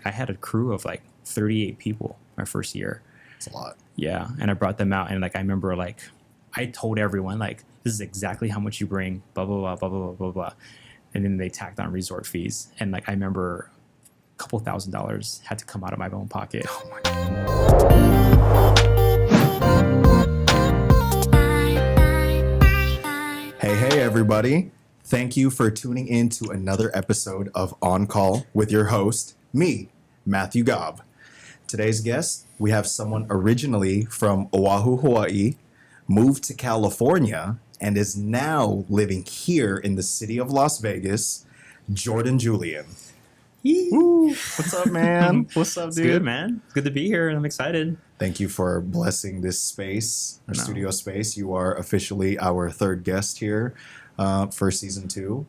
I had a crew of like 38 people my first year. It's a lot. Yeah, and I brought them out, and like I remember like I told everyone like this is exactly how much you bring, blah blah blah blah blah blah blah, and then they tacked on resort fees, and like I remember a couple $1,000s had to come out of my own pocket. Oh my God. Hey everybody. Thank you for tuning in to another episode of On Call with your host, me, Matthew Gobb. Today's guest, we have someone originally from Oahu, Hawaii, moved to California, and is now living here in the city of Las Vegas, Jordan Julian. Woo. What's up, man? What's up, dude? It's good, man. It's good to be here, and I'm excited. Thank you for blessing this space, our studio space. You are officially our third guest here for season 2.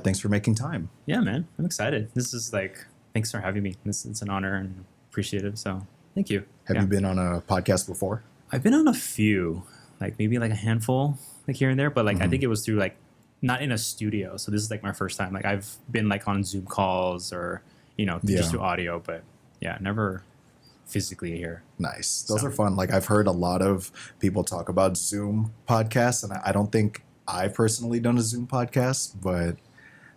Thanks for making time. Yeah, man. I'm excited. This is like, thanks for having me. It's an honor and appreciative. So thank you. Have you been on a podcast before? I've been on a few, like maybe like a handful, like here and there. But like I think it was through like not in a studio. So this is like my first time. Like I've been like on Zoom calls or just through audio. But yeah, never physically here. Nice. Those are fun. Like I've heard a lot of people talk about Zoom podcasts, and I don't think I've personally done a Zoom podcast, but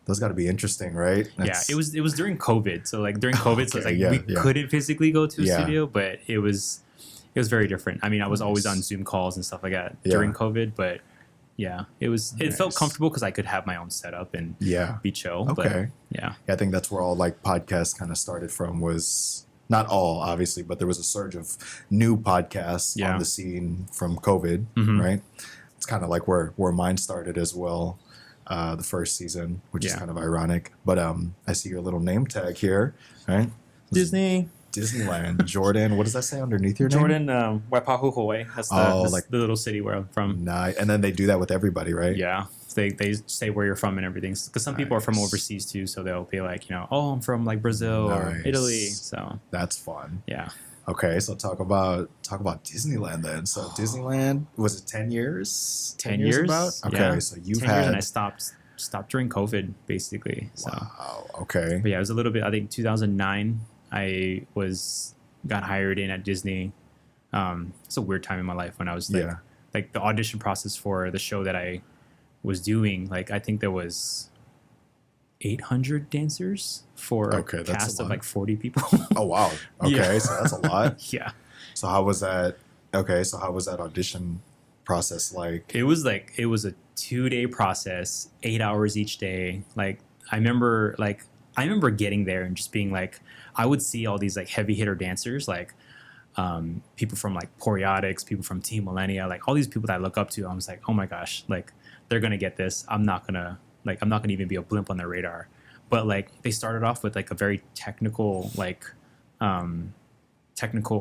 those got to be interesting, right? It was during COVID. So like during COVID, so it's like we couldn't physically go to a studio, but it was very different. I mean, I was always on Zoom calls and stuff like that during COVID, but yeah, it felt comfortable because I could have my own setup and be chill. Okay. But, I think that's where all like podcasts kind of started from. Was not all, obviously, but there was a surge of new podcasts on the scene from COVID, right? It's kind of like where mine started as well, the first season, which is kind of ironic. But I see your little name tag here, right? Disneyland, Jordan. What does that say underneath your name? Jordan, Waipahu, Hawaii. That's the little city where I'm from. Nice. And then they do that with everybody, right? Yeah. They say where you're from and everything. Because some people are from overseas too, so they'll be like, oh, I'm from like Brazil or Italy. So that's fun. Yeah. Okay, so talk about Disneyland then. So Disneyland, was it 10 years? 10 years about? Okay, yeah. so you've 10 had years and I stopped during COVID basically. So. Wow. Okay. But yeah, it was a little bit. I think 2009. I got hired in at Disney. It's a weird time in my life when I was like the audition process for the show that I was doing. Like I think there was 800 dancers for a cast of like 40 people. Oh wow. Okay, so that's a lot. Yeah. So how was that? Okay, so how was that audition process like? It was a 2-day process, 8 hours each day. Like I remember getting there and just being like, I would see all these like heavy hitter dancers, like people from like Choreotics, people from Team Millennia, like all these people that I look up to. I was like, oh my gosh, like they're gonna get this. I'm not gonna even be a blimp on their radar. But like they started off with like a very technical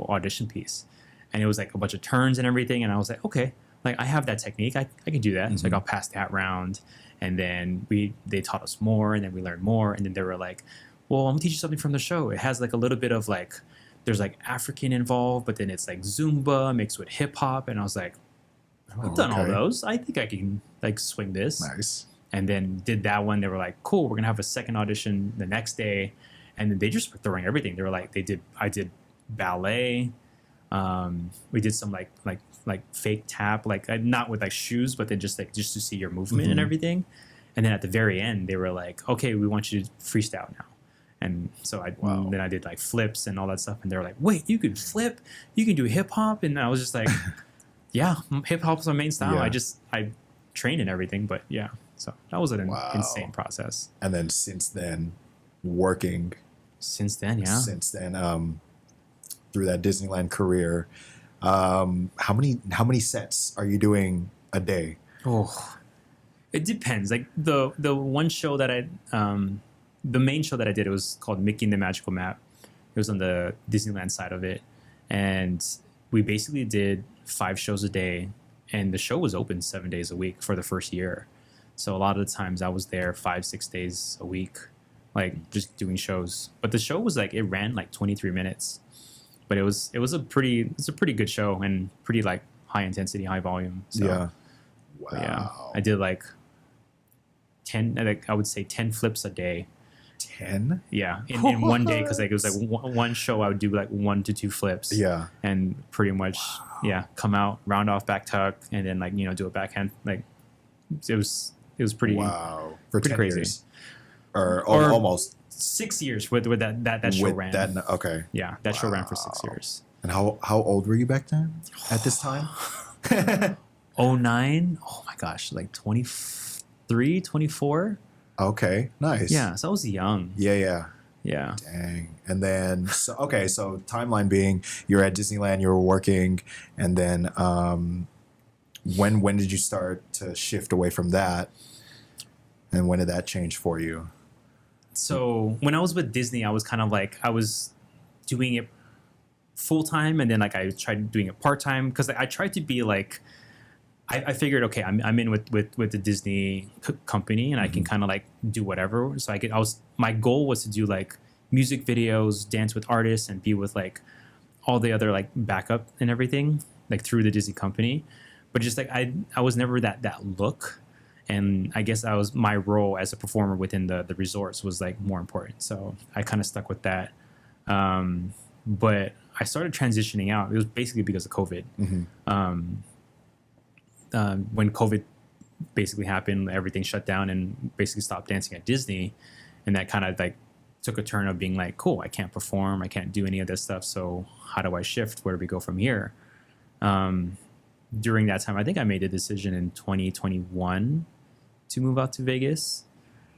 audition piece, and it was like a bunch of turns and everything. And I was like, okay, like I have that technique, I can do that. So I got past that round. And then they taught us more, and then we learned more. And then they were like, well, I'm gonna teach you something from the show. It has like a little bit of like, there's like African involved, but then it's like Zumba mixed with hip hop. And I was like, I've done all those. I think I can like swing this. Nice. And then did that one. They were like, cool, we're gonna have a second audition the next day. And then they just were throwing everything. They were like, I did ballet. We did some like fake tap, like not with like shoes, but then just to see your movement and everything. And then at the very end, they were like, okay, we want you to freestyle now. And so then I did like flips and all that stuff. And they were like, wait, you can flip, you can do hip hop. And I was just like, yeah, hip hop's my main style. Yeah. I trained in everything, but yeah. So that was an insane process. And then since then, Since then, through that Disneyland career, how many sets are you doing a day? Oh, it depends. Like the one show that the main show that I did, it was called Mickey and the Magical Map. It was on the Disneyland side of it, and we basically did 5 shows a day, and the show was open 7 days a week for the first year. So a lot of the times I was there 5-6 days a week, like just doing shows. But the show was like, it ran like 23 minutes. But it was a pretty good show and pretty like high intensity, high volume. So, yeah. Wow. Yeah. I did like 10, like I would say 10 flips a day. 10? Yeah, in one day, because like it was like one show I would do like 1 to 2 flips. Yeah. And pretty much come out, round off back tuck, and then like do a backhand. Like it was pretty Wow. For pretty 10 crazy. years. Or Or almost 6 years with that show with ran. that. Okay. Yeah, that show ran for 6 years. And how old were you back then at this time? '09. Oh my gosh, like 23, 24. Okay. Nice. Yeah, so I was young. Yeah. Yeah. Dang. And then, so timeline being, you're at Disneyland, you were working, and then when did you start to shift away from that? And when did that change for you? So when I was with Disney, I was kind of like, I was doing it full time, and then like I tried doing it part time, because I tried to be like, I figured, okay, I'm in with the Disney company, and I can kind of like do whatever. So my goal was to do like music videos, dance with artists, and be with like all the other like backup and everything, like through the Disney company. But just like I was never that look, and I guess my role as a performer within the resorts was like more important. So I kind of stuck with that. But I started transitioning out. It was basically because of COVID. When COVID basically happened, everything shut down and basically stopped dancing at Disney. And that kind of like took a turn of being like, cool, I can't perform, I can't do any of this stuff. So how do I shift? Where do we go from here? During that time, I think I made a decision in 2021 to move out to Vegas.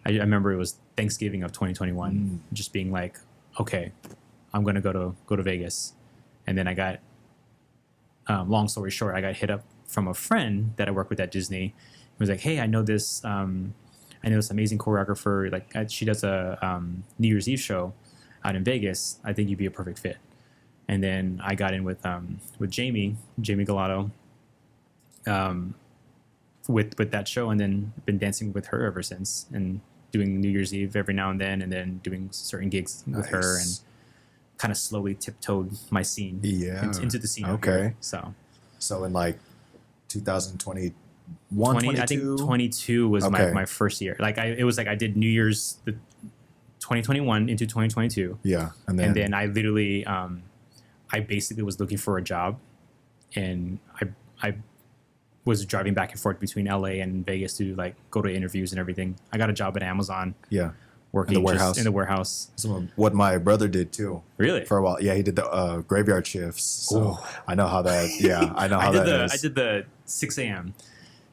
I remember it was Thanksgiving of 2021, just being like, okay, I'm going to go to Vegas. And then I got, long story short, I got hit up from a friend that I work with at Disney. He was like, hey, I know this amazing choreographer. Like she does a New Year's Eve show out in Vegas. I think you'd be a perfect fit. And then I got in with Jamie Galato, with that show, and then been dancing with her ever since, and doing New Year's Eve every now and then doing certain gigs with her, and kind of slowly tiptoed my scene into the scene. Okay. Here. So in like 2021, I think 22 was my first year. Like it was like I did New Year's 2021 into 2022. Yeah. And then I literally, I basically was looking for a job, and I was driving back and forth between LA and Vegas to like go to interviews and everything. I got a job at Amazon. Yeah. Working in the warehouse. What my brother did too. Really? For a while. Yeah, he did the graveyard shifts. So I know how that, I know how that is. I did the 6 a.m.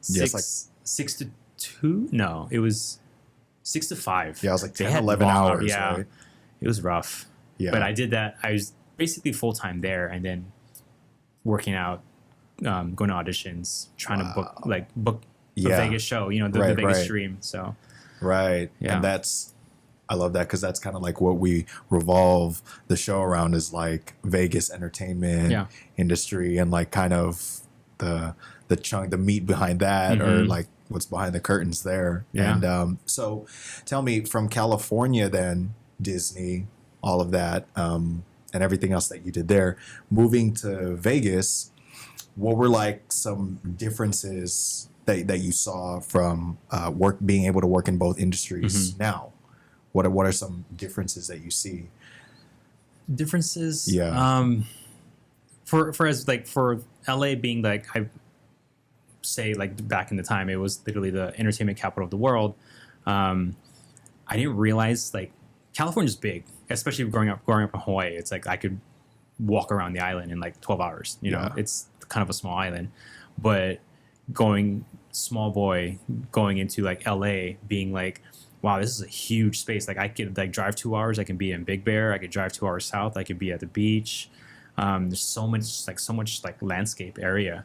Yes, like 6 to 2? No, it was 6 to 5. Yeah, it was like 10, 11 hours. Yeah. Right? It was rough. Yeah. But I did that. I was basically full-time there, and then working out, going to auditions, trying to book the Vegas show, the Vegas dream. So. Right. Yeah. And I love that, because that's kind of like what we revolve the show around, is like Vegas entertainment industry, and like kind of the meat behind that, or like what's behind the curtains there. Yeah. And so tell me, from California then, Disney, all of that, and everything else that you did there, moving to Vegas, what were like some differences that you saw from being able to work in both industries now? What are some differences that you see? Differences? Yeah. For LA being like, I say like back in the time, it was literally the entertainment capital of the world. I didn't realize like California's big, especially growing up in Hawaii. It's like I could walk around the island in like 12 hours. It's kind of a small island, but small boy going into like LA, being like, wow, this is a huge space. Like I could like drive 2 hours, I can be in Big Bear. I could drive 2 hours south, I could be at the beach. There's so much landscape area,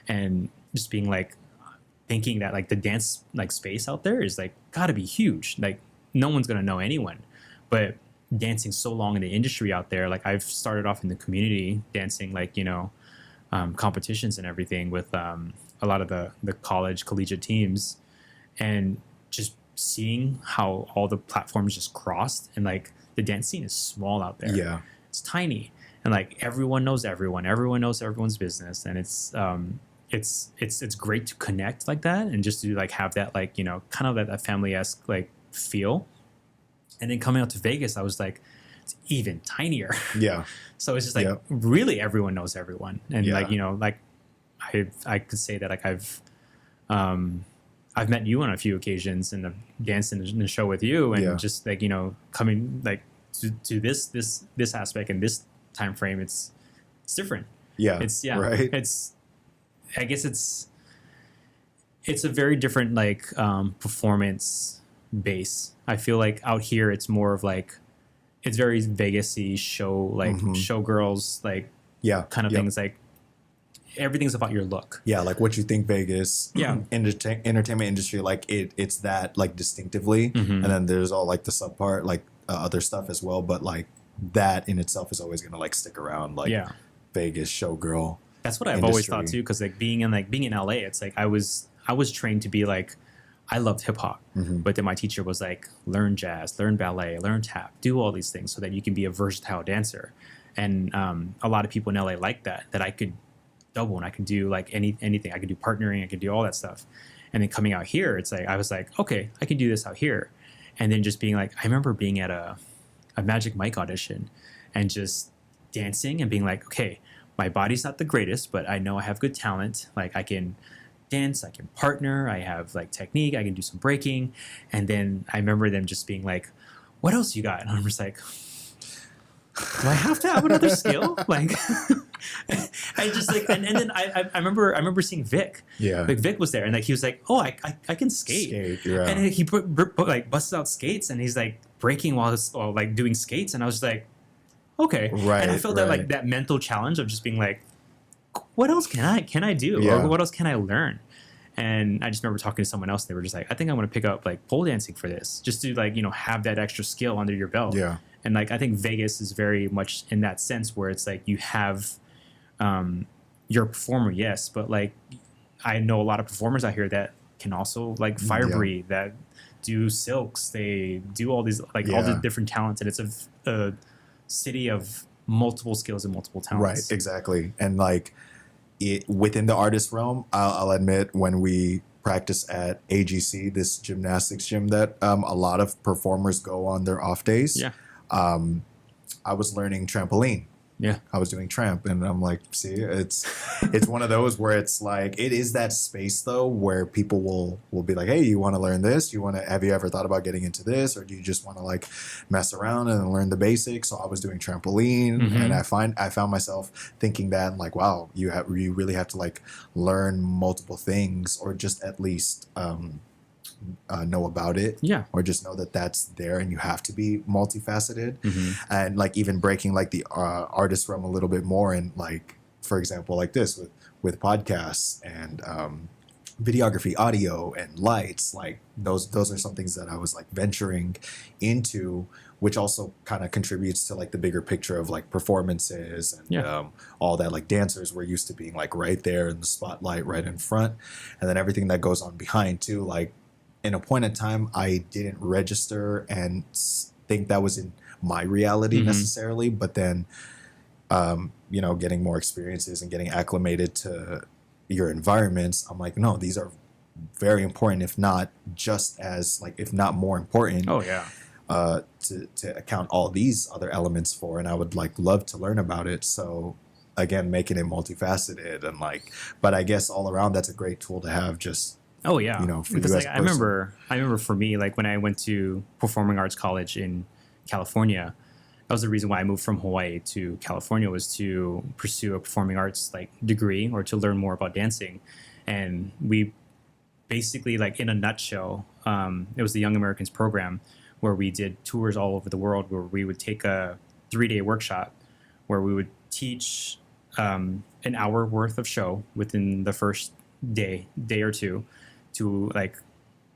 and just being like thinking that like the dance like space out there is like gotta be huge. Like no one's gonna know anyone, but dancing so long in the industry out there, like I've started off in the community dancing, like competitions and everything with a lot of the collegiate teams, and just seeing how all the platforms just crossed, and like the dance scene is small out there. Yeah, it's tiny, and like everyone knows everyone knows everyone's business, and it's great to connect like that, and just to like have that like kind of that family-esque like feel. And then coming out to Vegas, I was like, it's even tinier. Yeah. So it's just like Yep. really everyone knows everyone. And Yeah. like, you know, like I could say that like I've met you on a few occasions and I've danced in the show with you and Yeah. just like, you know, coming like to this aspect and this time frame, it's different. Yeah. It's Right. It's I guess it's a very different like performance base. I feel like out here it's more of like it's very Vegas-y show like showgirls like Yeah. kind of Yep. things like everything's about your look. Yeah, like what you think Vegas, Yeah. entertainment industry, like it's that like distinctively, and then there's all like the sub part, like other stuff as well. But like that in itself is always gonna like stick around, like Yeah. Vegas showgirl. That's what I've always thought industry. too, because like being in LA, it's like I was trained to be like I loved hip hop, but then my teacher was like, learn jazz, learn ballet, learn tap, do all these things so that you can be a versatile dancer. And a lot of people in LA like that I could double and I could do like anything. I could do partnering, I could do all that stuff. And then coming out here, it's like I was like, okay, I can do this out here. And then just being like, I remember being at a Magic Mike audition and just dancing and being like, okay, my body's not the greatest, but I know I have good talent. Like I can dance, I can partner, I have like technique, I can do some breaking. And then I remember them just being like, what else you got? And I'm just like, do I have to have another skill? Like I just like and then I remember seeing Vic. Yeah. Like Vic was there and like he was like, oh, I can skate. Yeah. And then he like busted out skates and he's like breaking while like doing skates and I was like, okay. Right, And I felt that right. like that mental challenge of just being like, what else can I do? Yeah. Or what else can I learn? And I just remember talking to someone else. They were just like, I think I want to pick up like pole dancing for this, just to like, you know, have that extra skill under your belt. Yeah. And like, I think Vegas is very much in that sense where it's like you have, you're a performer, yes, but like I know a lot of performers out here that can also like fire Yeah. breathe, that do silks, they do all these like all the Yeah. different talents, and it's a city of multiple skills and multiple Right, talents. exactly. And like it within the artist realm, I'll admit when we practice at AGC, this gymnastics gym that a lot of performers go on their off days. Yeah. I was learning trampoline. Yeah. I was doing tramp, and I'm like, see, it's one of those where it's like it is that space though where people will be like, hey, you want to learn this? Have you ever thought about getting into this, or do you just want to like mess around and learn the basics? So I was doing trampoline, and I found myself thinking that like, wow, you really have to like learn multiple things, or just at least know about it, Yeah. or just know that that's there, and you have to be multifaceted. And like even breaking like the artist realm a little bit more, and like for example like this with podcasts and videography, audio and lights, like those are some things that I was like venturing into, which also kind of contributes to like the bigger picture of like performances and all that. Like dancers were used to being like right there in the spotlight, right in front, and then everything that goes on behind too. Like in a point in time, I didn't register and think that was in my reality necessarily, but then you know, getting more experiences and getting acclimated to your environments, I'm like, no, these are very important, if not just as like, if not more important. Oh yeah. To account all these other elements for, and I would like love to learn about it. So again, making it multifaceted and like, but I guess all around that's a great tool to have. Just Oh yeah, you know, for because you like as a I remember for me, like when I went to performing arts college in California, that was the reason why I moved from Hawaii to California, was to pursue a performing arts like degree or to learn more about dancing. And we basically, like in a nutshell, it was the Young Americans program where we did tours all over the world, where we would take a 3-day workshop where we would teach an hour worth of show within the first day or two to like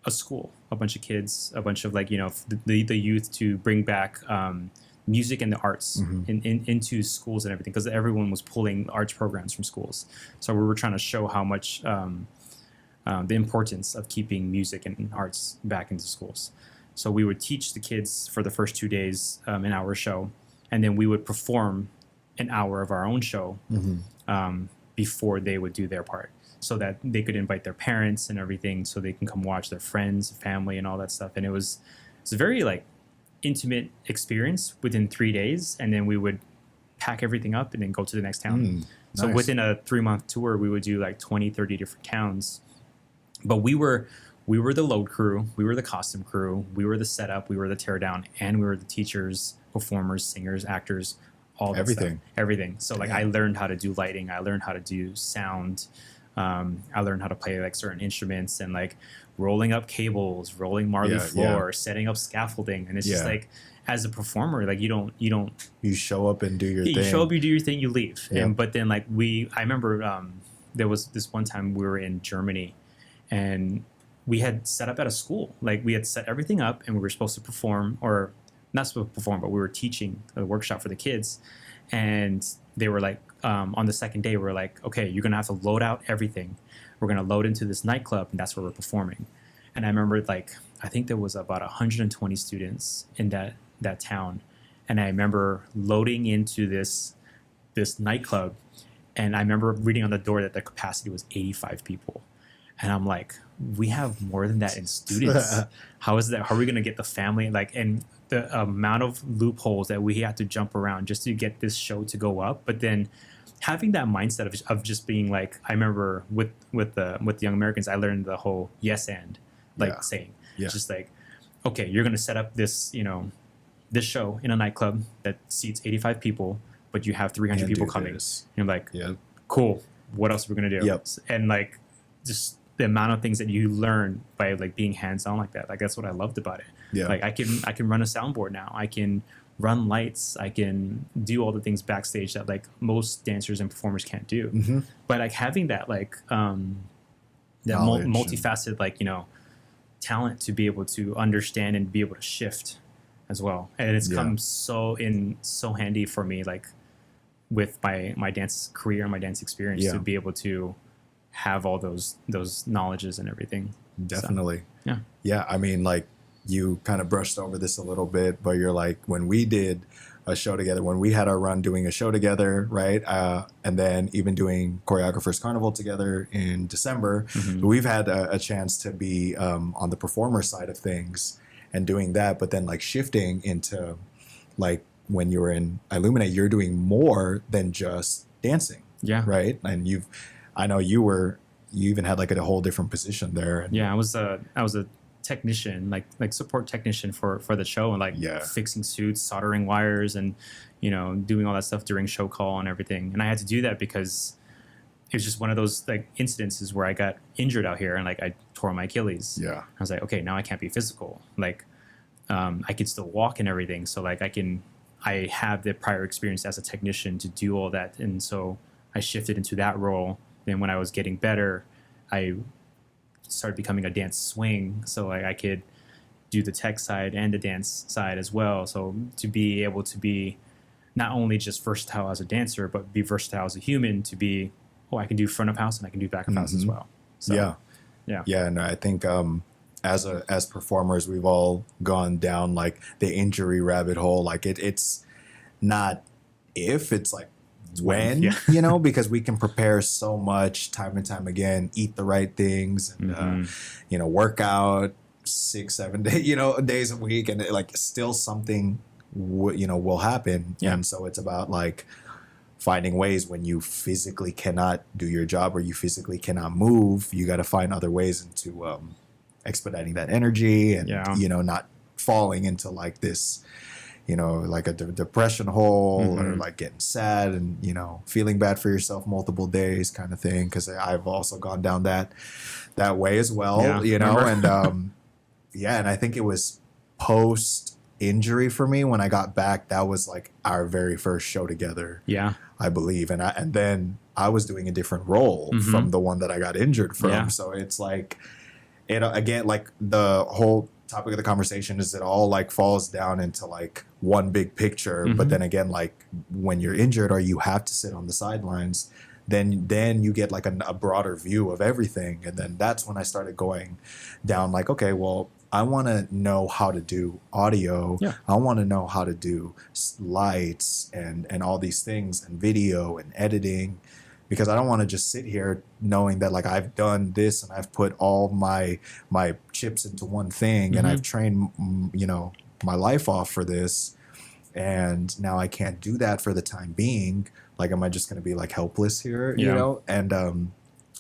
a school, a bunch of kids, a bunch of like, you know, the youth, to bring back music and the arts into schools and everything, because everyone was pulling arts programs from schools. So we were trying to show how much the importance of keeping music and arts back into schools. So we would teach the kids for the first 2 days an hour show, and then we would perform an hour of our own show before they would do their part, so that they could invite their parents and everything, so they can come watch, their friends, family, and all that stuff. And it's very like intimate experience within 3 days, and then we would pack everything up and then go to the next town. So nice. within a 3-month tour, we would do like 20, 30 different towns. But we were the load crew, we were the costume crew, we were the setup, we were the teardown, and we were the teachers, performers, singers, actors, all that Everything. stuff. Everything. So like I learned how to do lighting, I learned how to do sound, I learned how to play like certain instruments and like rolling up cables, rolling marley floor, setting up scaffolding, and it's just like as a performer, like you show up and do your thing. You show up, you do your thing, you leave. Yeah. But then like I remember there was this one time we were in Germany, and we had set up at a school. Like we had set everything up, and we were supposed to perform, or not supposed to perform, but we were teaching a workshop for the kids. And they were like, on the second day, we were like, okay, you're gonna have to load out everything. We're gonna load into this nightclub, and that's where we're performing. And I remember like I think there was about 120 students in that town, and I remember loading into this nightclub, and I remember reading on the door that the capacity was 85 people. And I'm like, we have more than that in students. How is that? How are we going to get the family? Like, and the amount of loopholes that we had to jump around just to get this show to go up. But then having that mindset of just being like, I remember with the Young Americans, I learned the whole yes and saying, just like, okay, you're going to set up this, this show in a nightclub that seats 85 people, but you have 300 people coming. And you're like, cool. What else are we going to do? Yep. And like, just the amount of things that you learn by like being hands-on like that, like that's what I loved about it. Like I can run a soundboard now, I can run lights, I can do all the things backstage that like most dancers and performers can't do. But like having that like that multifaceted like talent to be able to understand and be able to shift as well, and it's come so handy for me like with my dance career and my dance experience to be able to have all those knowledges and everything. Definitely. So, yeah. I mean, like you kind of brushed over this a little bit, but you're like, when we did a show together, when we had our run doing a show together, right? And then even doing Choreographers Carnival together in December, we've had a chance to be on the performer side of things and doing that, but then like shifting into like when you were in Illuminate, you're doing more than just dancing. Right. And I know you even had like a whole different position there. And I was a technician, like support technician for the show, and like fixing suits, soldering wires, and doing all that stuff during show call and everything. And I had to do that because it was just one of those like incidences where I got injured out here and like I tore my Achilles. I was like, okay, now I can't be physical. Like I could still walk and everything, so like I have the prior experience as a technician to do all that, and so I shifted into that role. Then when I was getting better, I started becoming a dance swing, so like I could do the tech side and the dance side as well. So to be able to be not only just versatile as a dancer, but be versatile as a human, to be, I can do front of house and I can do back of house as well. So, and I think as performers, we've all gone down like the injury rabbit hole. Like it's not if, it's like when, because we can prepare so much time and time again, eat the right things, and work out 6-7 days a week, and like still something will happen. And so it's about like finding ways when you physically cannot do your job or you physically cannot move, you got to find other ways into expediting that energy and not falling into like this like a depression hole or like getting sad and, feeling bad for yourself multiple days kind of thing. Cause I've also gone down that way as well, and, and I think it was post injury for me when I got back. That was like our very first show together. I believe. And then I was doing a different role from the one that I got injured from. So it's like, again, like the whole topic of the conversation is it all like falls down into like one big picture. But then again, like when you're injured or you have to sit on the sidelines, then you get like a broader view of everything. And then that's when I started going down like, okay, well, I want to know how to do audio. I want to know how to do lights and all these things and video and editing, because I don't want to just sit here knowing that like I've done this and I've put all my chips into one thing and I've trained, my life off for this, and now I can't do that for the time being. Like, am I just going to be like helpless here? You Yeah. know? And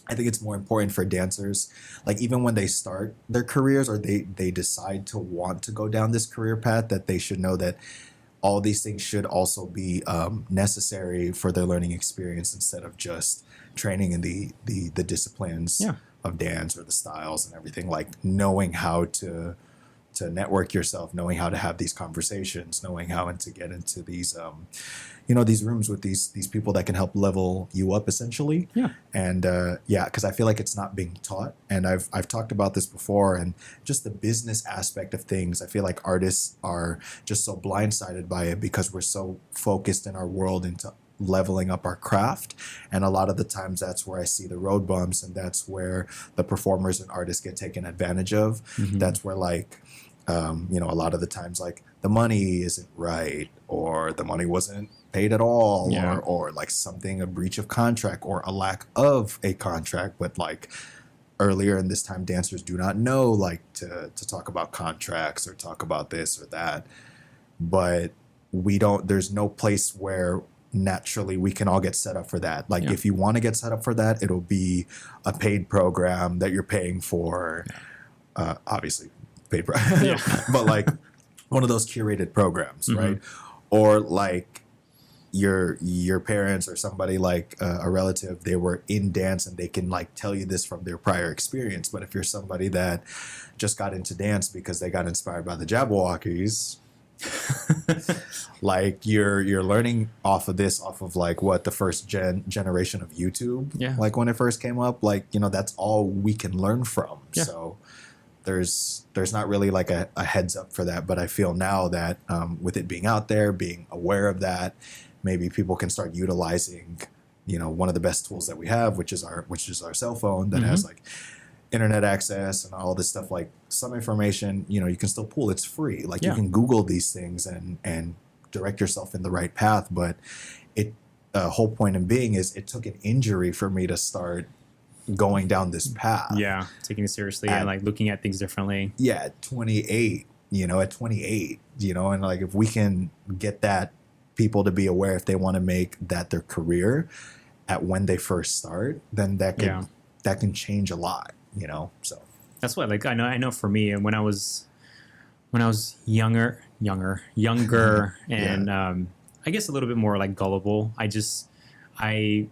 I think it's more important for dancers, like even when they start their careers or they decide to want to go down this career path, that they should know that all these things should also be necessary for their learning experience instead of just training in the disciplines Yeah. of dance or the styles and everything. Like knowing how to network yourself, knowing how to have these conversations, knowing how to get into these these rooms with these people that can help level you up essentially. Yeah. And because I feel like it's not being taught, and I've talked about this before, and just the business aspect of things. I feel like artists are just so blindsided by it because we're so focused in our world into leveling up our craft, and a lot of the times that's where I see the road bumps, and that's where the performers and artists get taken advantage of. That's where like a lot of the times like the money isn't right, or the money wasn't paid at all, Yeah. or like something, a breach of contract or a lack of a contract. But like earlier in this time, dancers do not know like to talk about contracts or talk about this or that. But there's no place where naturally we can all get set up for that. Like if you want to get set up for that, it'll be a paid program that you're paying for. Obviously paid but like one of those curated programs, right? Or like your parents or somebody like a relative, they were in dance and they can like tell you this from their prior experience. But if you're somebody that just got into dance because they got inspired by the Jabberwockies, like you're learning off of like what the first generation of YouTube, like when it first came up, like that's all we can learn from. So there's not really like a heads up for that. But I feel now that with it being out there, being aware of that, maybe people can start utilizing one of the best tools that we have, which is our cell phone that has like internet access and all this stuff. Like some information you can still pull, it's free. Like you can Google these things and direct yourself in the right path. But whole point in being is it took an injury for me to start going down this path. Taking it seriously and like looking at things differently. At 28, and like if we can get that people to be aware, if they want to make that their career at when they first start, then that can change a lot. So that's what, like, I know for me, and when I was younger and I guess a little bit more like gullible, I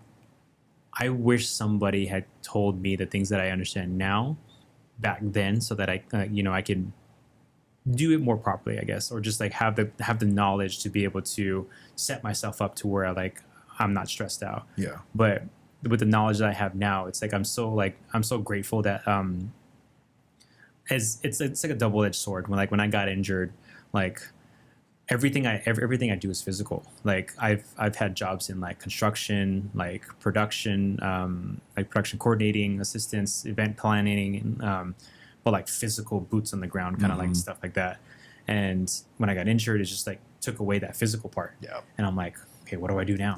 wish somebody had told me the things that I understand now back then, so that I I could do it more properly, I guess, or just like have the knowledge to be able to set myself up to where I'm not stressed out. But with the knowledge that I have now, it's like I'm so grateful that it's like a double-edged sword. When I got injured, like everything I do is physical. Like I've had jobs in like construction, like production coordinating, assistance, event planning, and but like physical boots on the ground, kind of like stuff like that. And when I got injured, it just like took away that physical part. And I'm like, okay, what do I do now?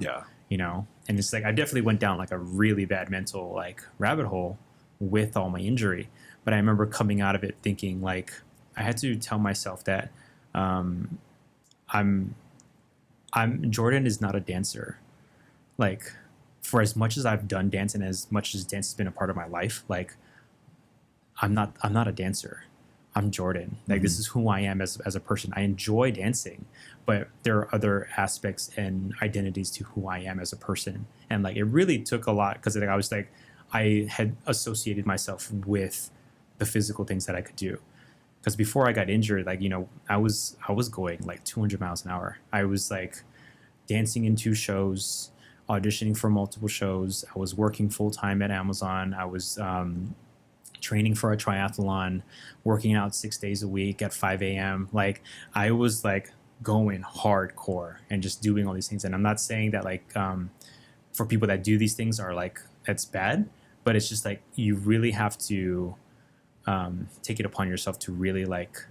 And it's like I definitely went down like a really bad mental like rabbit hole with all my injury. But I remember coming out of it thinking like I had to tell myself that Jordan is not a dancer. Like for as much as I've done dance and as much as dance has been a part of my life, like I'm not a dancer. I'm Jordan. Like this is who I am as a person. I enjoy dancing, but there are other aspects and identities to who I am as a person. And like it really took a lot, because like, I had associated myself with the physical things that I could do. Because before I got injured, like I was going like 200 miles an hour. I was like dancing in 2 shows, auditioning for multiple shows. I was working full time at Amazon. I was training for a triathlon, working out 6 days a week at 5 a.m. Like I was like going hardcore and just doing all these things. And I'm not saying that like for people that do these things are like it's bad, but it's just like you really have to take it upon yourself to really like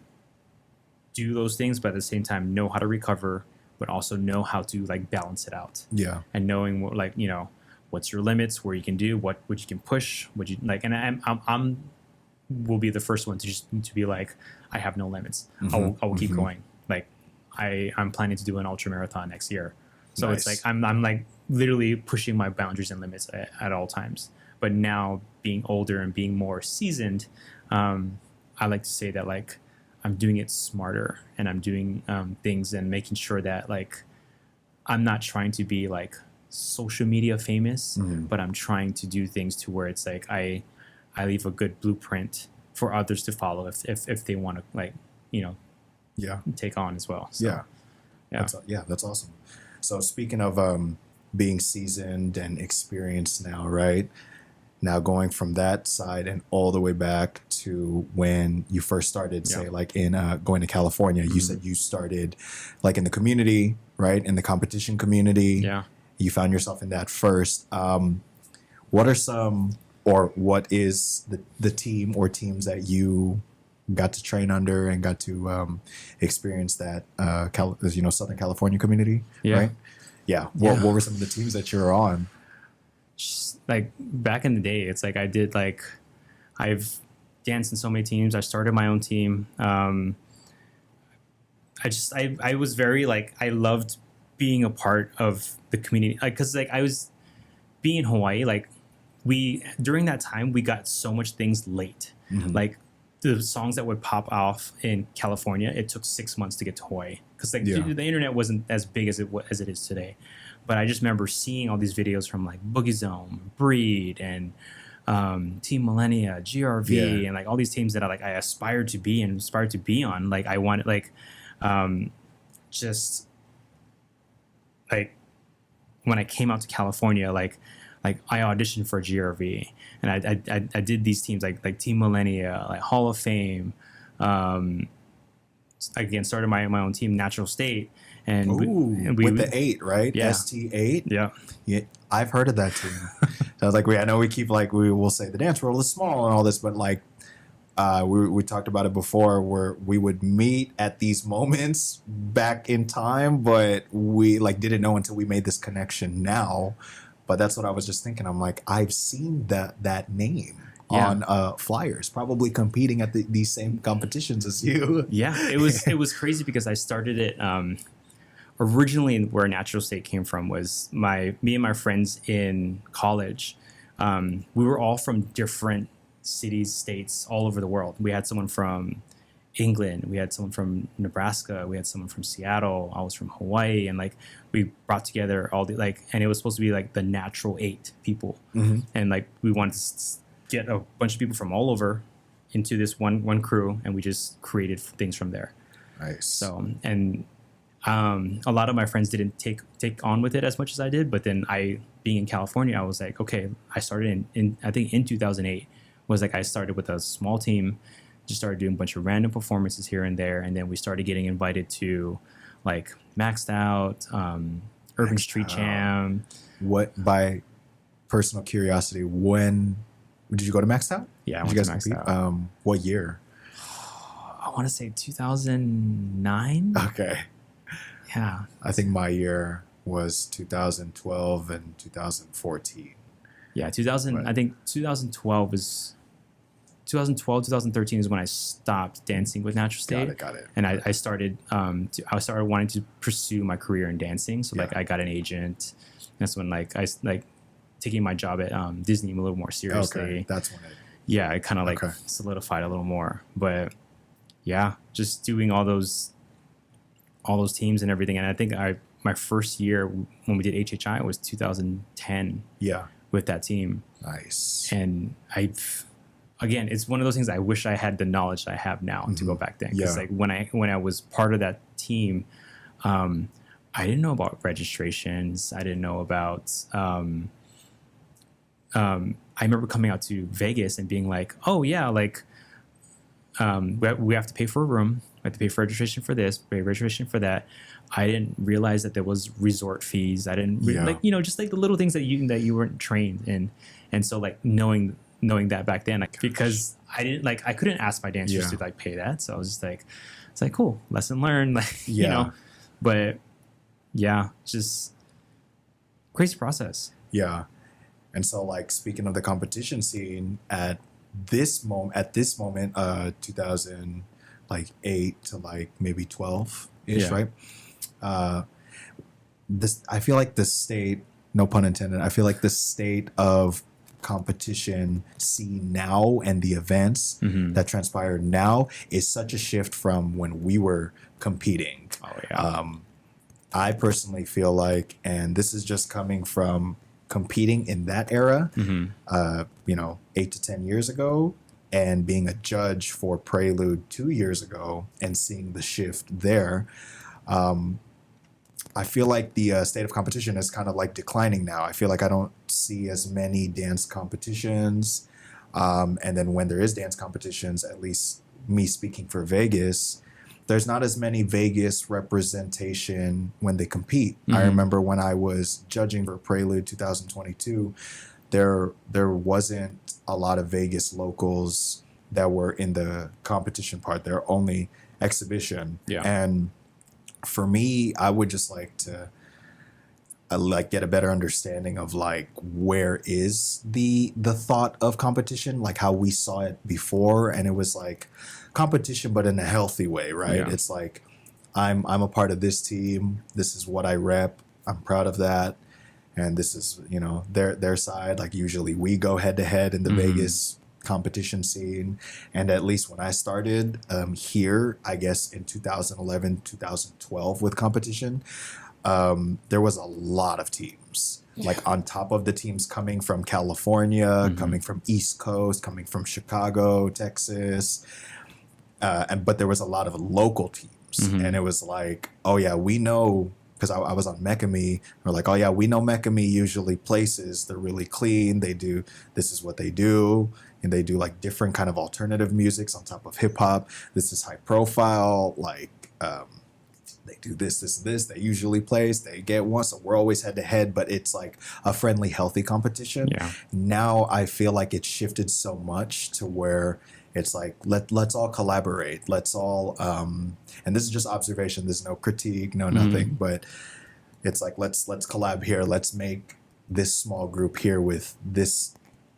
do those things, but at the same time know how to recover, but also know how to like balance it out. And knowing what, like what's your limits, where you can do, what you can push, what you like. And I'm will be the first one to be like, I have no limits. I will keep going. like I'm planning to do an ultra marathon next year. So Nice. it's like I'm like literally pushing my boundaries and limits at all times. But now being older and being more seasoned, I like to say that like I'm doing it smarter, and I'm doing things and making sure that like I'm not trying to be like social media famous, but I'm trying to do things to where it's like I leave a good blueprint for others to follow if they want to like, you know, Yeah. take on as well. So, Yeah. That's awesome. So speaking of being seasoned and experienced now, right? Now going from that side and all the way back to when you first started, say like in going to California, you said you started like in the community, right? In the competition community. Yeah. You found yourself in that first. What are some, or what is the team or teams that you got to train under and got to experience that Southern California community, right? Yeah. What were some of the teams that you're on? Just, like back in the day, it's like I've danced in so many teams. I started my own team. I was very like, I loved being a part of the community, like, because like I was being in Hawaii, like during that time we got so much things late. Like the songs that would pop off in California, it took 6 months to get to Hawaii, because like the internet wasn't as big as it is today. But I just remember seeing all these videos from like Boogie Zone, Breed, and Team Millennia, GRV, and like all these teams that I aspired to be and aspired to be on. Like I wanted like just like when I came out to California, like I auditioned for GRV, and I did these teams like Team Millennia, like Hall of Fame. Again, started my own team, Natural State, and we with the 8, right? Yeah. ST8. Yeah. I've heard of that team. So like I know we keep like we will say the dance world is small and all this, but like we talked about it before, where we would meet at these moments back in time, but we like didn't know until we made this connection now. But that's what I was just thinking. I'm like, I've seen that name on flyers, probably competing at these same competitions as you. Yeah, it was crazy because I started it originally. Where Natural State came from was me and my friends in college. We were all from different cities, states, all over the world. We had someone from England, we had someone from Nebraska, we had someone from Seattle, I was from Hawaii, and like we brought together all the like, and it was supposed to be like the natural 8 people, and like we wanted to get a bunch of people from all over into this one crew, and we just created things from there. Nice. So, and a lot of my friends didn't take on with it as much as I did, but then being in California, I was like, okay, I started in I think in 2008 was like I started with a small team, just started doing a bunch of random performances here and there, and then we started getting invited to like Maxed Out, Urban Street Jam. What, by personal curiosity, when did you go to Maxed Out? Yeah, I went to Maxed Out. What year? I want to say 2009. Okay. Yeah. I think my year was 2012 and 2014. Yeah, 2000. Right. I think 2012 is 2012, 2013 is when I stopped dancing with Natural State. Got it. And I started wanting to pursue my career in dancing. So like I got an agent. That's when like I like taking my job at Disney a little more seriously. Okay, that's when it. Yeah, it kind of like solidified a little more. But yeah, just doing all those teams and everything. And I think my first year when we did HHI was 2010. Yeah. With that team. Nice. And again, it's one of those things I wish I had the knowledge I have now to go back then. Because like when I was part of that team, I didn't know about registrations. I didn't know about. I remember coming out to Vegas and being like, "Oh yeah, like we have to pay for a room. We have to pay for registration for this, pay registration for that." I didn't realize that there was resort fees. I didn't like just like the little things that you weren't trained in, and so like knowing that back then, like because I didn't like I couldn't ask my dancers to like pay that, so I was just like, it's like cool, lesson learned, like you know, but yeah, just crazy process. Yeah, and so like speaking of the competition scene at this moment, 2008 to like maybe 12. ish, Yeah. right? This I feel like the state, no pun intended. I feel like the state of competition seen now and the events Mm-hmm. that transpire now is such a shift from when we were competing. Oh yeah. I personally feel like, and this is just coming from competing in that era, Mm-hmm. 8 to 10 years ago, and being a judge for Prelude 2 years ago, and seeing the shift there. I feel like the state of competition is kind of like declining now. I feel like I don't see as many dance competitions. And then when there is dance competitions, at least me speaking for Vegas, there's not as many Vegas representation when they compete. I Mm-hmm. remember when I was judging for Prelude 2022, there wasn't a lot of Vegas locals that were in the competition part. They're only exhibition. Yeah. And for me, I would just like to like get a better understanding of like where is the thought of competition, like how we saw it before, and it was like competition but in a healthy way, right? Yeah. It's like I'm a part of this team, this is what I rep, I'm proud of that, and this is their side. Like usually we go head to head in the Vegas competition scene. And at least when I started here, I guess in 2011 2012 with competition, there was a lot of teams, like on top of the teams coming from California, coming from East Coast, coming from Chicago, Texas, but there was a lot of local teams, and it was like, oh yeah, we know, because I was on Mekami. We're like, oh yeah, we know Mekami usually places. They're really clean. They do, this is what they do, and they do like different kind of alternative musics on top of hip hop. This is high profile, like. They do this. They usually place. They get one, so we're always head to head. But it's like a friendly, healthy competition. Yeah. Now I feel like it's shifted so much to where it's like let's all collaborate. Let's all and this is just observation. There's no critique, no nothing. But it's like let's collab here. Let's make this small group here with this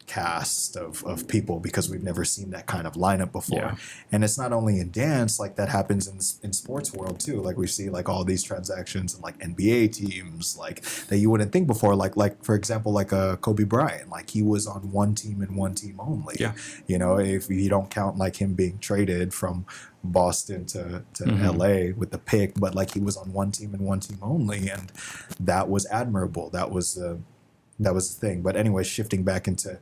cast of people, because we've never seen that kind of lineup before. Yeah. And it's not only in dance, like that happens in sports world too. Like we see like all these transactions and like NBA teams like that you wouldn't think before, like for example, like Kobe Bryant, like he was on one team and one team only. Yeah. If you don't count like him being traded from Boston to LA with the pick, but like he was on one team and one team only, and that was admirable. That was the thing. But anyway, shifting back into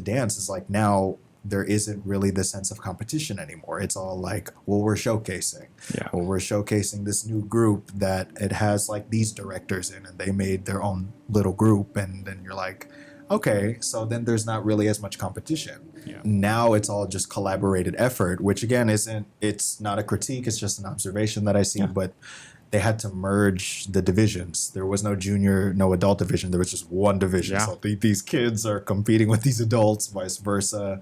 dance, is like now there isn't really the sense of competition anymore. It's all like, well, we're showcasing. Yeah. Well, we're showcasing this new group that it has like these directors in, and they made their own little group. And then you're like, okay, so then there's not really as much competition. Yeah. Now it's all just collaborated effort, which again it's not a critique, it's just an observation that I see. But they had to merge the divisions. There was no junior, no adult division. There was just one division. Yeah. So these kids are competing with these adults, vice versa.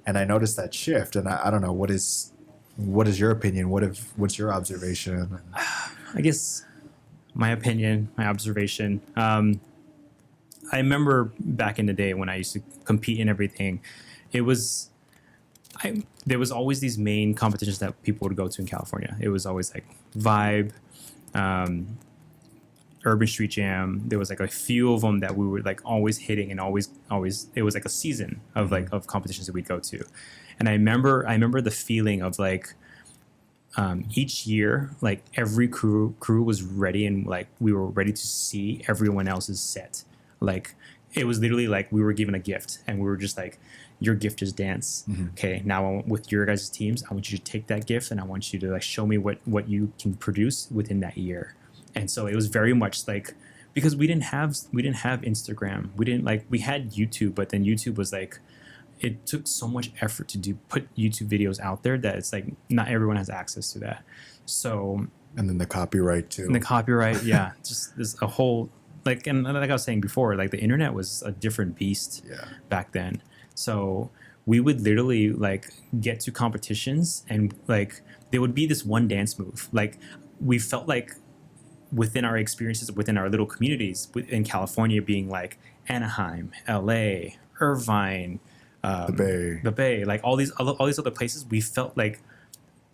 And I noticed that shift. And I don't know, what is your opinion? What's your observation? I guess my opinion, my observation. I remember back in the day when I used to compete in everything. There was always these main competitions that people would go to in California. It was always like Vibe, Urban Street Jam. There was like a few of them that we were like always hitting, and always it was like a season of like of competitions that we'd go to. And I remember the feeling of like each year, like every crew was ready, and like we were ready to see everyone else's set. Like it was literally like we were given a gift, and we were just like, your gift is dance. Okay, now with your guys' teams, I want you to take that gift, and I want you to like show me what you can produce within that year. And so it was very much like, because we didn't have Instagram, we had YouTube, but then YouTube was like, it took so much effort to put YouTube videos out there that it's like not everyone has access to that. So And then the copyright too. and the copyright, yeah, just there's a whole like, and like I was saying before, like the internet was a different beast back then. So we would literally like get to competitions, and like there would be this one dance move. Like we felt like within our experiences, within our little communities in California, being like Anaheim, LA, Irvine, the Bay. like all these other places, we felt like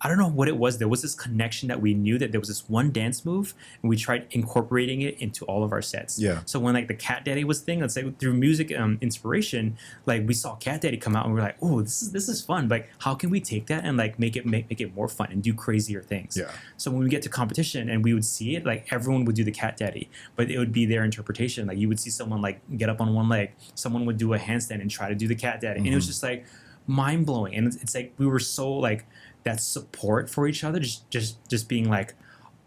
I don't know what it was. There was this connection that we knew that there was this one dance move, and we tried incorporating it into all of our sets. Yeah. So when like the Cat Daddy was thing, let's say through music inspiration, like we saw Cat Daddy come out, and we were like, oh, this is fun. Like, how can we take that and like make it more fun and do crazier things? Yeah. So when we get to competition and we would see it, like everyone would do the Cat Daddy, but it would be their interpretation. Like you would see someone like get up on one leg, someone would do a handstand and try to do the Cat Daddy, and it was just like mind blowing. And it's like we were so like that support for each other, just being like,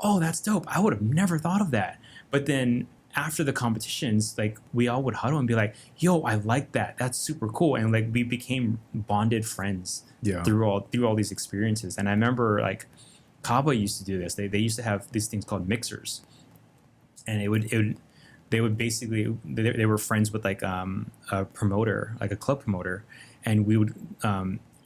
oh, that's dope. I would have never thought of that. But then after the competitions, like we all would huddle and be like, yo, I like that. That's super cool. And like we became bonded friends through all these experiences. And I remember like Kaba used to do this. They used to have these things called mixers. And they would basically, they were friends with like a promoter, like a club promoter. And we would,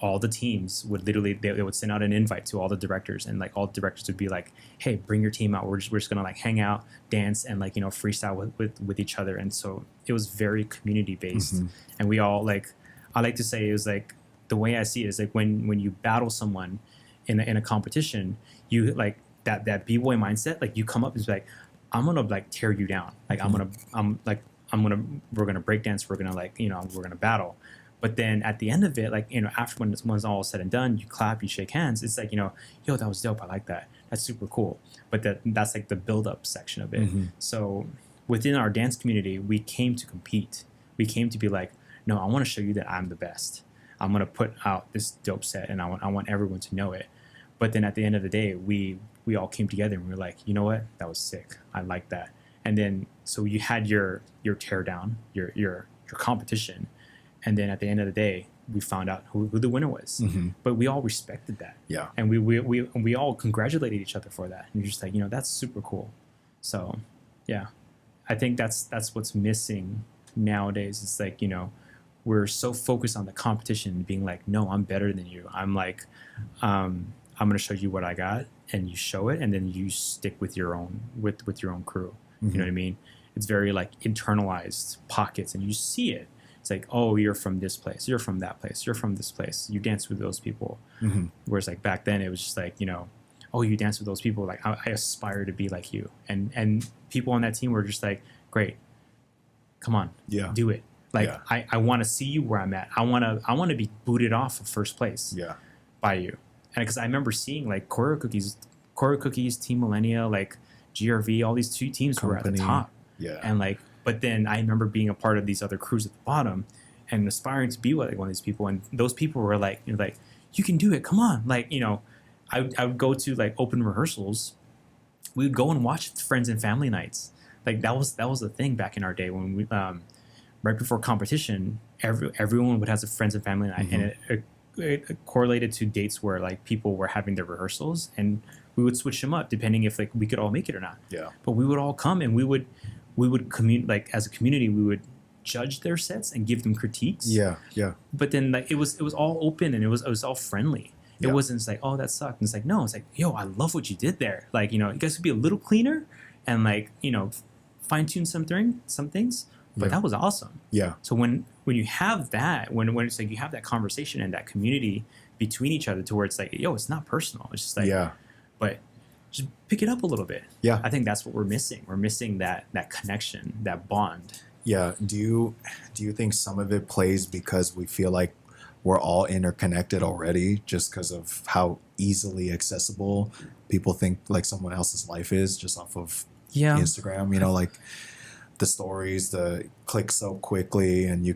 all the teams would literally, they would send out an invite to all the directors, and like all the directors would be like, hey, bring your team out. We're just gonna like hang out, dance, and like, you know, freestyle with each other. And so it was very community based. And we all like, I like to say it was like, the way I see it is like when you battle someone in a competition, you like that b-boy mindset, like you come up and be like, I'm gonna like tear you down. Like we're gonna break dance. We're gonna like, you know, we're gonna battle. But then at the end of it, like, you know, after when it's all said and done, you clap, you shake hands. It's like, you know, yo, that was dope. I like that. That's super cool. But that's like the build-up section of it. So within our dance community, we came to compete. We came to be like, no, I want to show you that I'm the best. I'm going to put out this dope set, and I want everyone to know it. But then at the end of the day, we all came together and we were like, you know what? That was sick. I like that. And then so you had your tear down, your competition. And then at the end of the day, we found out who the winner was. But we all respected that. Yeah. And we all congratulated each other for that. And you're just like, you know, that's super cool. So, yeah, I think that's what's missing nowadays. It's like, you know, we're so focused on the competition and being like, no, I'm better than you. I'm like, I'm going to show you what I got, and you show it, and then you stick with your own with your own crew. You know what I mean? It's very like internalized pockets, and you see it. It's like, oh, you're from this place, you're from that place, you're from this place. You dance with those people. Whereas like back then, it was just like, you know, oh, you dance with those people. Like I aspire to be like you. And people on that team were just like, great, come on, do it. Like I want to see you where I'm at. I want to be booted off of first place by you. And because I remember seeing like Choreo Cookies, Team Millennia, like GRV, all these two teams were at the top. And like, but then I remember being a part of these other crews at the bottom and aspiring to be like one of these people. And those people were like, you know, like, you can do it. Come on. Like, you know, I would go to like open rehearsals. We would go and watch friends and family nights. Like that was the thing back in our day when we, right before competition, everyone would have a friends and family night. And it correlated to dates where like people were having their rehearsals, and we would switch them up depending if like we could all make it or not. But we would all come, and we would like as a community, we would judge their sets and give them critiques. But then like it was all open, and it was all friendly. It wasn't like, oh, that sucked. And it's like, no, it's like, yo, I love what you did there. Like, you know, you guys could be a little cleaner and like, you know, fine tune some things. But that was awesome. So when you have that, when it's like you have that conversation and that community between each other, to where it's like, yo, it's not personal. It's just like, but just pick it up a little bit. I think that's what we're missing. We're missing that connection, that bond. Do you think some of it plays because we feel like we're all interconnected already, just because of how easily accessible people think like someone else's life is just off of Instagram? You know, like the stories, the click so quickly, and you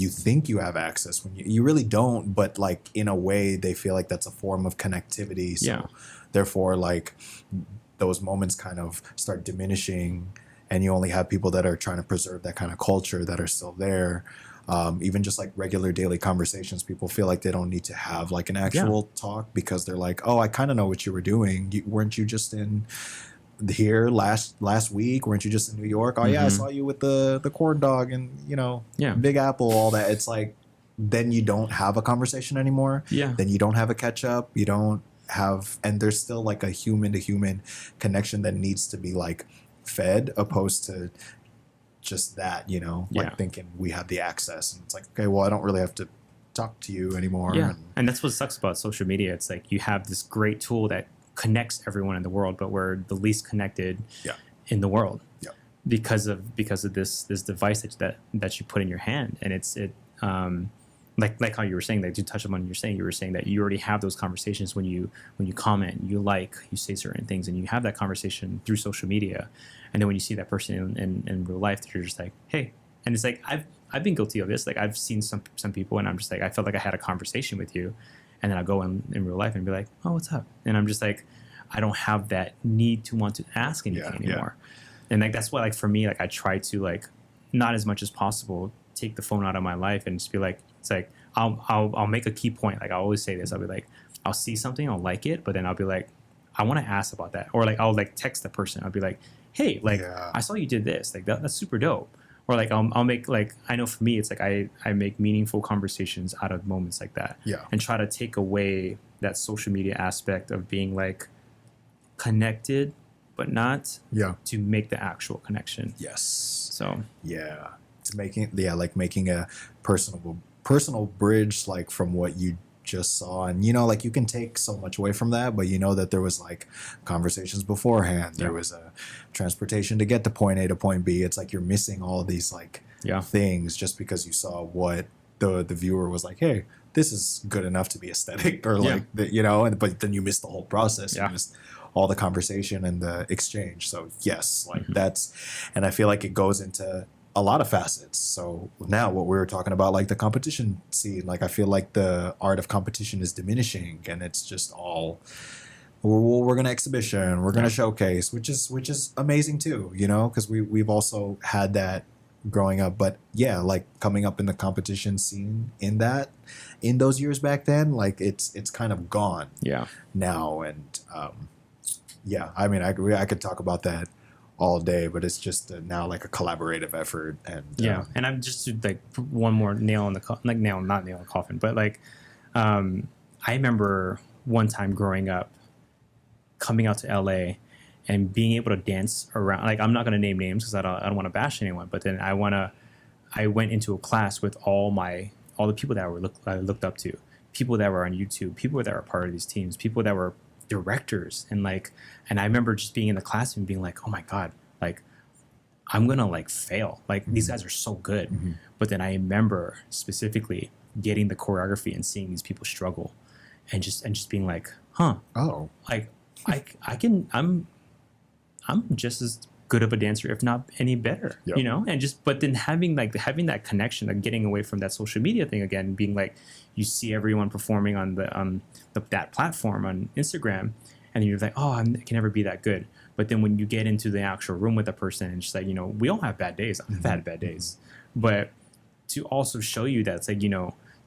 think you have access when you really don't. But like in a way, they feel like that's a form of connectivity. So therefore, like those moments kind of start diminishing, and you only have people that are trying to preserve that kind of culture that are still there. Even just like regular daily conversations, people feel like they don't need to have like an actual talk, because they're like, oh, I kind of know what you were doing. Weren't you just in here last week? Weren't you just in New York? Oh yeah, I saw you with the corn dog and, you know, Big Apple, all that. It's like, then you don't have a conversation anymore. Then you don't have a catch up. You don't have, and there's still like a human to human connection that needs to be like fed, opposed to just that, you know, like thinking we have the access, and it's like, okay, well, I don't really have to talk to you anymore. Yeah, and that's what sucks about social media. It's like you have this great tool that connects everyone in the world, but we're the least connected Yeah. in the world Yeah. because of this device that you put in your hand, and like how you were saying, like to touch upon you were saying that you already have those conversations when you comment, you say certain things, and you have that conversation through social media, and then when you see that person in real life, you're just like, hey, and it's like I've been guilty of this. Like I've seen some people, and I'm just like, I felt like I had a conversation with you, and then I go in real life and be like, oh, what's up? And I'm just like, I don't have that need to want to ask anything anymore. And like that's why, like for me, like I try to like not as much as possible take the phone out of my life and just be like, it's like I'll make a key point. Like I always say this, I'll be like, I'll see something, I'll like it, but then I'll be like, I want to ask about that, or like I'll like text the person. I'll be like, hey, like I saw you did this, like that's super dope. Or like I'll make, like, I know for me it's like I make meaningful conversations out of moments like that, and try to take away that social media aspect of being like connected but not to make the actual connection. So to making a personal bridge, like from what you just saw, and like you can take so much away from that, but that there was like conversations beforehand, there was a transportation to get to point A to point B. It's like you're missing all these like things just because you saw what the viewer was like, hey, this is good enough to be aesthetic, or like but then you missed the whole process. You missed all the conversation and the exchange. So yes, like that's, and I feel like it goes into a lot of facets. So now what we were talking about, like the competition scene, like I feel like the art of competition is diminishing, and it's just all, we're going to exhibition, we're going to showcase, which is amazing too, because we've also had that growing up. But like coming up in the competition scene in those years back then, like it's kind of gone now. And I mean, I could talk about that all day, but it's just now like a collaborative effort. And and I'm just like one more nail in the not nail in the coffin, but like I remember one time growing up coming out to LA and being able to dance around, like I'm not going to name names because I don't want to bash anyone, but then I went into a class with all the people that I looked up to, people that were on YouTube, people that were part of these teams, people that were directors, and I remember just being in the class and being like, oh my god, like I'm gonna like fail, like these guys are so good. But then I remember specifically getting the choreography and seeing these people struggle, and just being like, like I'm just as good of a dancer, if not any better, but then having that connection, like getting away from that social media thing again, being like, you see everyone performing on that platform on Instagram, and you're like, oh, I can never be that good. But then when you get into the actual room with a person, and just like, we all have bad days. I've had bad days, but to also show you that it's like,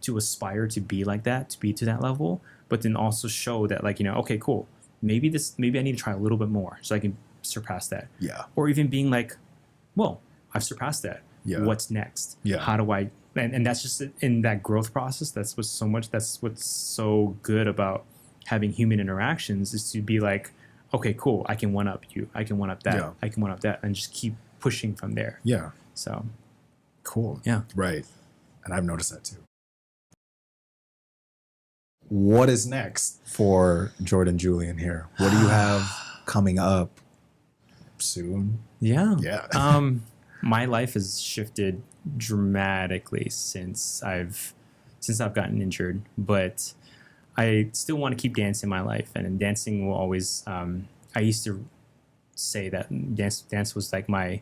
to aspire to be like that, to be to that level, but then also show that like, okay, cool, maybe I need to try a little bit more so I can surpass that. Or even being like, well, I've surpassed that. What's next? How do I, and that's just in that growth process. That's what's so good about having human interactions, is to be like, okay, cool, I can one up you, I can one up that, I can one up that, and just keep pushing from there. So cool. Right. And I've noticed that too. What is next for Jordan Julian here? What do you have coming up soon? My life has shifted dramatically since I've gotten injured, but I still want to keep dancing my life, and dancing will always, I used to say that dance was like my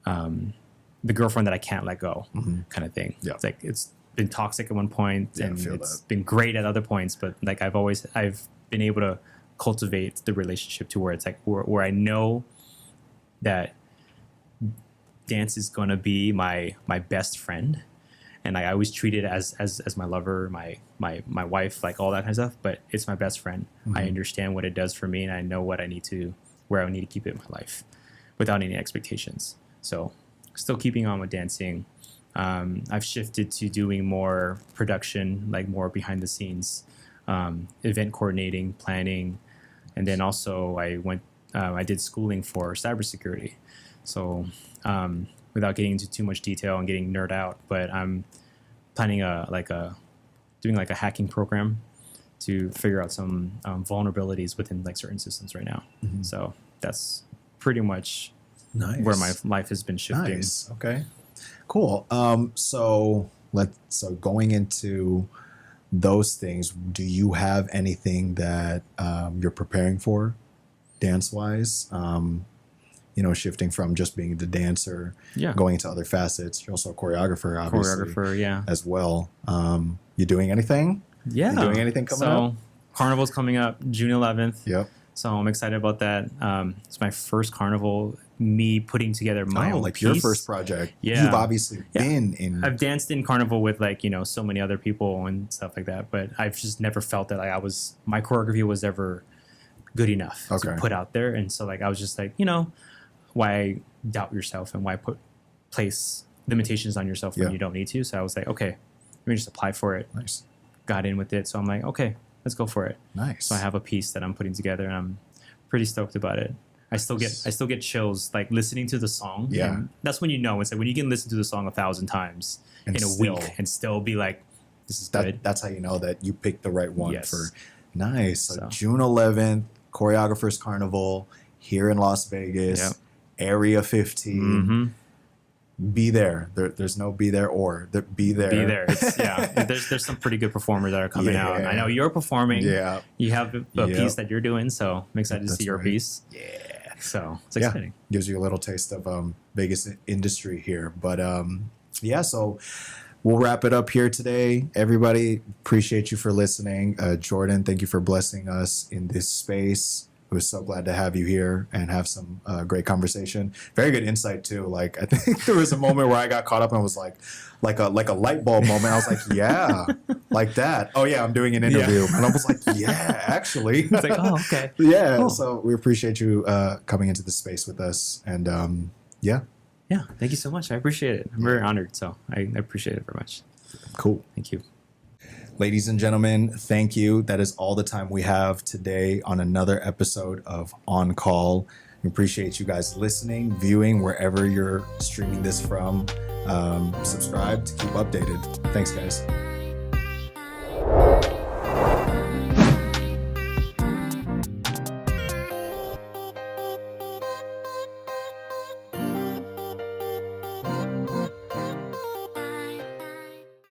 the girlfriend that I can't let go kind of thing. It's like, it's been toxic at one point, and it's been great at other points, but like I've been able to cultivate the relationship to where it's like where I know that dance is going to be my best friend, and I always treat it as my lover, my wife, like all that kind of stuff, but it's my best friend. I understand what it does for me, and I know where I need to keep it in my life without any expectations. So still keeping on with dancing. I've shifted to doing more production, like more behind the scenes, event coordinating, planning, and then also I did schooling for cybersecurity. So without getting into too much detail and getting nerd out, but I'm planning a doing like a hacking program to figure out some vulnerabilities within like certain systems right now. So that's pretty much where my life has been shifting. Nice. Okay. Cool. So going into those things, do you have anything that you're preparing for dance wise? Shifting from just being the dancer, going into other facets. You're also a choreographer, obviously. As well. You doing anything? Yeah. You doing anything coming up? Carnival's coming up June 11th. Yep. So I'm excited about that. It's my first carnival, me putting together my own piece. Your first project. Yeah. You've obviously been in. I've danced in carnival with so many other people and stuff like that, but I've just never felt that like my choreography was ever good enough to put out there. And so like I was just like, why doubt yourself and why place limitations on yourself when you don't need to? So I was like, okay, let me just apply for it. Nice. Got in with it. So I'm like, okay, let's go for it. Nice. So I have a piece that I'm putting together and I'm pretty stoked about it. I still get chills like listening to the song. Yeah. And that's when it's like when you can listen to the song 1,000 times in a week and still be like, this is good. That's how you know that you picked the right one for. Nice. So June 11th, Choreographers Carnival here in Las Vegas. Yep. Area 15. Be there. There's no be there or be there. Be there. There's some pretty good performers that are coming out. I know you're performing. Yeah. You have a piece that you're doing, so I'm excited to see your piece. Yeah. So it's exciting. Gives you a little taste of Vegas industry here. But so we'll wrap it up here today. Everybody, appreciate you for listening. Jordan, thank you for blessing us in this space. We're so glad to have you here and have some great conversation. Very good insight too. Like I think there was a moment where I got caught up and was like a light bulb moment. I was like, yeah, like that. Oh yeah, I'm doing an interview, and I was like, yeah, actually. It's like, oh okay. Yeah. Cool. So we appreciate you coming into the space with us, and yeah. Thank you so much. I appreciate it. I'm very honored. So I appreciate it very much. Cool. Thank you. Ladies and gentlemen, thank you. That is all the time we have today on another episode of On Call. We appreciate you guys listening, viewing, wherever you're streaming this from. Subscribe to keep updated. Thanks, guys.